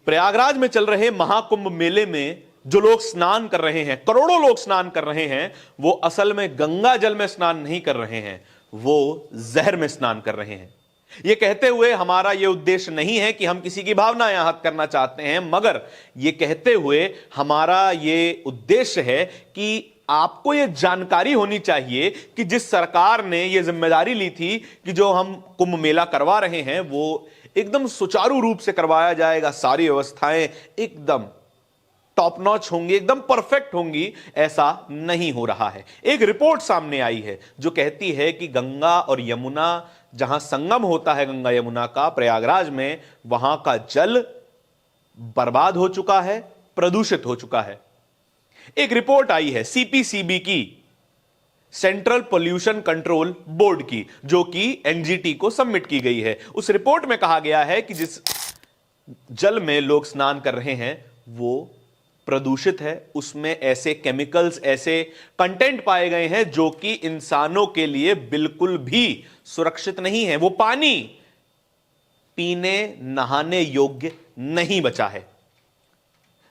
प्रयागराज में चल रहे महाकुंभ मेले में जो लोग स्नान कर रहे हैं, करोड़ों लोग स्नान कर रहे हैं, वो असल में गंगा जल में स्नान नहीं कर रहे हैं, वो जहर में स्नान कर रहे हैं। ये कहते हुए हमारा ये उद्देश्य नहीं है कि हम किसी की भावना यहां हत करना चाहते हैं, मगर ये कहते हुए हमारा ये उद्देश्य है कि आपको ये जानकारी होनी चाहिए कि जिस सरकार ने ये जिम्मेदारी ली थी कि जो हम कुंभ मेला करवा रहे हैं वो एकदम सुचारू रूप से करवाया जाएगा, सारी व्यवस्थाएं एकदम टॉप नॉच होंगी, एकदम परफेक्ट होंगी, ऐसा नहीं हो रहा है। एक रिपोर्ट सामने आई है जो कहती है कि गंगा और यमुना, जहां संगम होता है गंगा यमुना का प्रयागराज में, वहां का जल बर्बाद हो चुका है, प्रदूषित हो चुका है। एक रिपोर्ट आई है सीपीसीबी की, सेंट्रल पोल्यूशन कंट्रोल बोर्ड की, जो कि एनजीटी को सबमिट की गई है। उस रिपोर्ट में कहा गया है कि जिस जल में लोग स्नान कर रहे हैं वो प्रदूषित है, उसमें ऐसे केमिकल्स, ऐसे कंटेंट पाए गए हैं जो कि इंसानों के लिए बिल्कुल भी सुरक्षित नहीं है। वो पानी पीने नहाने योग्य नहीं बचा है।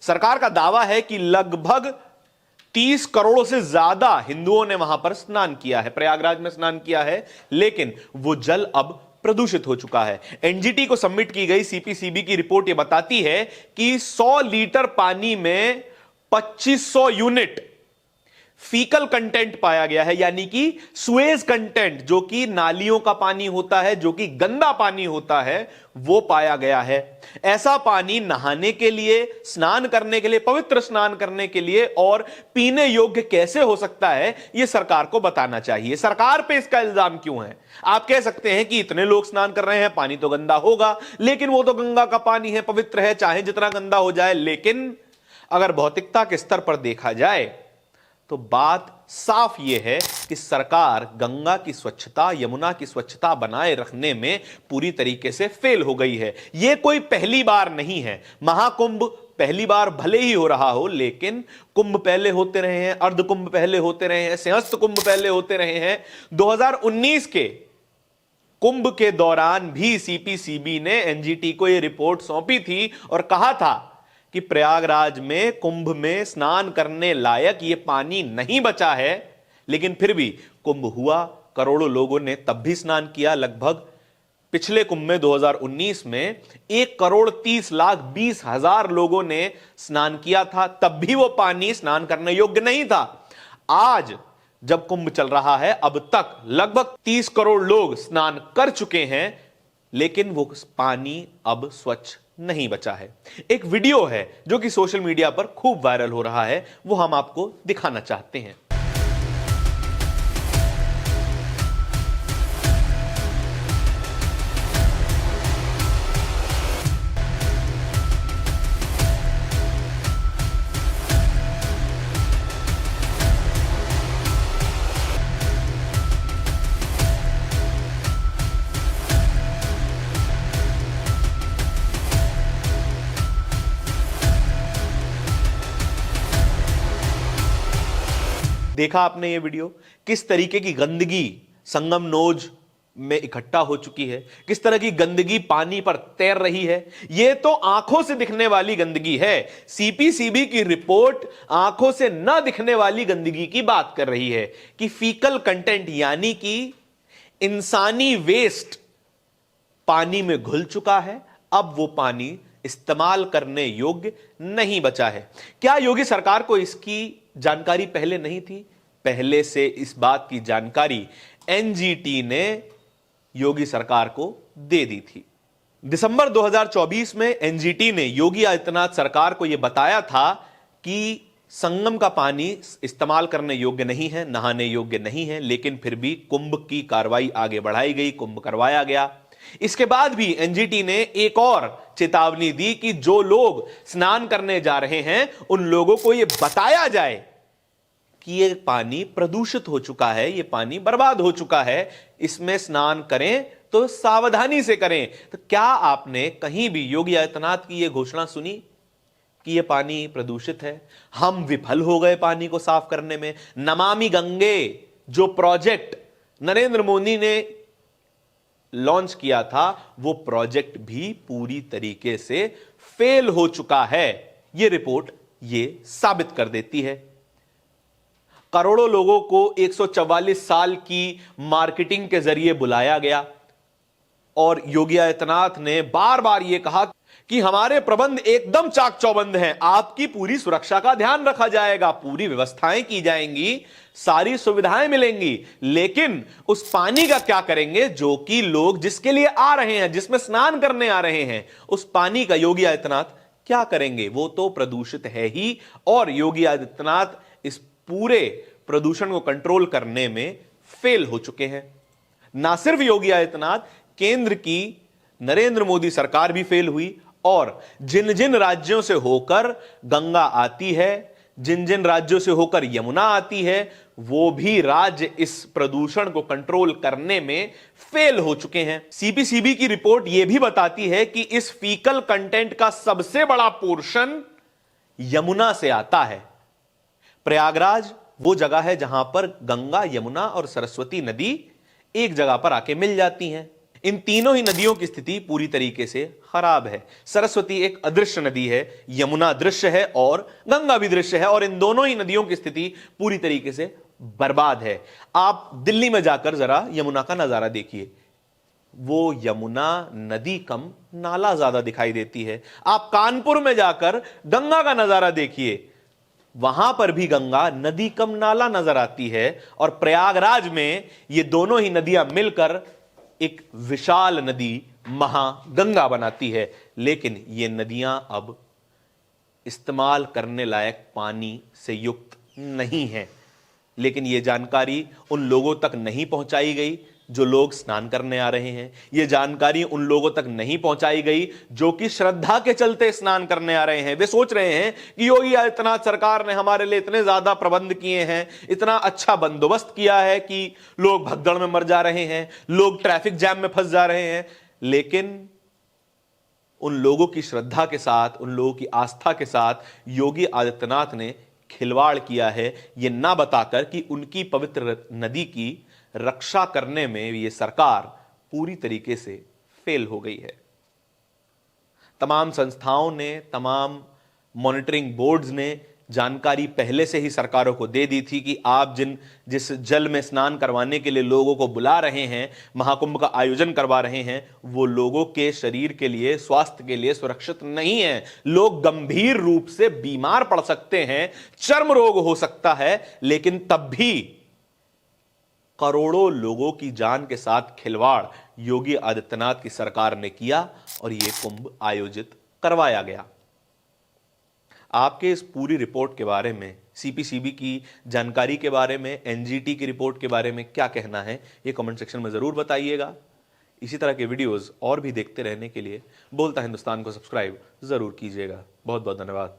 सरकार का दावा है कि लगभग 30 करोड़ से ज्यादा हिंदुओं ने वहां पर स्नान किया है, प्रयागराज में स्नान किया है, लेकिन वो जल अब प्रदूषित हो चुका है। एनजीटी को सबमिट की गई सीपीसीबी की रिपोर्ट यह बताती है कि 100 लीटर पानी में 2500 यूनिट फीकल कंटेंट पाया गया है, यानी कि सुएज कंटेंट, जो कि नालियों का पानी होता है, जो कि गंदा पानी होता है, वो पाया गया है। ऐसा पानी नहाने के लिए, स्नान करने के लिए, पवित्र स्नान करने के लिए और पीने योग्य कैसे हो सकता है, यह सरकार को बताना चाहिए। सरकार पे इसका इल्जाम क्यों है? आप कह सकते हैं कि इतने लोग स्नान कर रहे हैं, पानी तो गंदा होगा, लेकिन वो तो गंगा का पानी है, पवित्र है, चाहे जितना गंदा हो जाए। लेकिन अगर भौतिकता के स्तर पर देखा जाए तो बात साफ यह है कि सरकार गंगा की स्वच्छता, यमुना की स्वच्छता बनाए रखने में पूरी तरीके से फेल हो गई है। यह कोई पहली बार नहीं है। महाकुंभ पहली बार भले ही हो रहा हो, लेकिन कुंभ पहले होते रहे हैं, अर्ध कुंभ पहले होते रहे हैं, सिंहस्थ कुंभ पहले होते रहे हैं। 2019 के कुंभ के दौरान भी सीपीसीबी ने एनजीटी को यह रिपोर्ट सौंपी थी और कहा था कि प्रयागराज में कुंभ में स्नान करने लायक ये पानी नहीं बचा है, लेकिन फिर भी कुंभ हुआ, करोड़ों लोगों ने तब भी स्नान किया। लगभग पिछले कुंभ में 2019 में 1,30,20,000 लोगों ने स्नान किया था, तब भी वो पानी स्नान करने योग्य नहीं था। आज जब कुंभ चल रहा है, अब तक लगभग 30 करोड़ लोग स्नान कर चुके हैं, लेकिन वो पानी अब स्वच्छ नहीं बचा है। एक वीडियो है जो कि सोशल मीडिया पर खूब वायरल हो रहा है, वो हम आपको दिखाना चाहते हैं। देखा आपने ये वीडियो? किस तरीके की गंदगी संगम नोज में इकट्ठा हो चुकी है, किस तरह की गंदगी पानी पर तैर रही है। यह तो आंखों से दिखने वाली गंदगी है। सीपीसीबी की रिपोर्ट आंखों से न दिखने वाली गंदगी की बात कर रही है कि फीकल कंटेंट, यानी कि इंसानी वेस्ट पानी में घुल चुका है। अब वो पानी इस्तेमाल करने योग्य नहीं बचा है। क्या योगी सरकार को इसकी जानकारी पहले नहीं थी? पहले से इस बात की जानकारी एनजीटी ने योगी सरकार को दे दी थी। दिसंबर 2024 में एनजीटी ने योगी आदित्यनाथ सरकार को यह बताया था कि संगम का पानी इस्तेमाल करने योग्य नहीं है, नहाने योग्य नहीं है, लेकिन फिर भी कुंभ की कार्रवाई आगे बढ़ाई गई, कुंभ करवाया गया। इसके बाद भी एनजीटी ने एक और चेतावनी दी कि जो लोग स्नान करने जा रहे हैं उन लोगों को यह बताया जाए कि यह पानी प्रदूषित हो चुका है, यह पानी बर्बाद हो चुका है, इसमें स्नान करें तो सावधानी से करें। तो क्या आपने कहीं भी योगी आदित्यनाथ की यह घोषणा सुनी कि यह पानी प्रदूषित है? हम विफल हो गए पानी को साफ करने में। नमामि गंगे जो प्रोजेक्ट नरेंद्र मोदी ने लॉन्च किया था, वो प्रोजेक्ट भी पूरी तरीके से फेल हो चुका है, यह रिपोर्ट यह साबित कर देती है। करोड़ों लोगों को 144 साल की मार्केटिंग के जरिए बुलाया गया और योगी आदित्यनाथ ने बार बार यह कहा कि हमारे प्रबंध एकदम चाक चौबंद हैं, आपकी पूरी सुरक्षा का ध्यान रखा जाएगा, पूरी व्यवस्थाएं की जाएंगी, सारी सुविधाएं मिलेंगी। लेकिन उस पानी का क्या करेंगे जो कि लोग जिसके लिए आ रहे हैं, जिसमें स्नान करने आ रहे हैं, उस पानी का योगी आदित्यनाथ क्या करेंगे? वो तो प्रदूषित है ही, और योगी आदित्यनाथ इस पूरे प्रदूषण को कंट्रोल करने में फेल हो चुके हैं। ना सिर्फ योगी आदित्यनाथ, केंद्र की नरेंद्र मोदी सरकार भी फेल हुई, और जिन जिन राज्यों से होकर गंगा आती है, जिन जिन राज्यों से होकर यमुना आती है, वो भी राज्य इस प्रदूषण को कंट्रोल करने में फेल हो चुके हैं। सीपीसीबी की रिपोर्ट यह भी बताती है कि इस फीकल कंटेंट का सबसे बड़ा पोर्शन यमुना से आता है। प्रयागराज वो जगह है जहां पर गंगा, यमुना और सरस्वती नदी एक जगह पर आके मिल जाती हैं। इन तीनों ही नदियों की स्थिति पूरी तरीके से खराब है। सरस्वती एक अदृश्य नदी है, यमुना दृश्य है और गंगा भी दृश्य है, और इन दोनों ही नदियों की स्थिति पूरी तरीके से बर्बाद है। आप दिल्ली में जाकर जरा यमुना का नजारा देखिए, वो यमुना नदी कम, नाला ज्यादा दिखाई देती है। आप कानपुर में जाकर गंगा का नजारा देखिए, वहां पर भी गंगा नदी कम, नाला नजर आती है। और प्रयागराज में ये दोनों ही नदियां मिलकर एक विशाल नदी महागंगा बनाती है। लेकिन ये नदियां अब इस्तेमाल करने लायक पानी से युक्त नहीं है। लेकिन यह जानकारी उन लोगों तक नहीं पहुंचाई गई जो लोग स्नान करने आ रहे हैं। यह जानकारी उन लोगों तक नहीं पहुंचाई गई जो कि श्रद्धा के चलते स्नान करने आ रहे हैं। वे सोच रहे हैं कि योगी आदित्यनाथ सरकार ने हमारे लिए इतने ज्यादा प्रबंध किए हैं, इतना अच्छा बंदोबस्त किया है कि लोग भगदड़ में मर जा रहे हैं, लोग ट्रैफिक जैम में फंस जा रहे हैं। लेकिन उन लोगों की श्रद्धा के साथ, उन लोगों की आस्था के साथ योगी आदित्यनाथ ने खिलवाड़ किया है, यह ना बताकर कि उनकी पवित्र नदी की रक्षा करने में यह सरकार पूरी तरीके से फेल हो गई है। तमाम संस्थाओं ने, तमाम मॉनिटरिंग बोर्ड्स ने जानकारी पहले से ही सरकारों को दे दी थी कि आप जिस जल में स्नान करवाने के लिए लोगों को बुला रहे हैं, महाकुंभ का आयोजन करवा रहे हैं, वो लोगों के शरीर के लिए, स्वास्थ्य के लिए सुरक्षित नहीं है। लोग गंभीर रूप से बीमार पड़ सकते हैं, चर्म रोग हो सकता है। लेकिन तब भी करोड़ों लोगों की जान के साथ खिलवाड़ योगी आदित्यनाथ की सरकार ने किया और यह कुंभ आयोजित करवाया गया। आपके इस पूरी रिपोर्ट के बारे में, सीपीसीबी की जानकारी के बारे में, एनजीटी की रिपोर्ट के बारे में क्या कहना है, ये कमेंट सेक्शन में जरूर बताइएगा। इसी तरह के वीडियोस और भी देखते रहने के लिए बोलता हिंदुस्तान को सब्सक्राइब जरूर कीजिएगा। बहुत बहुत धन्यवाद।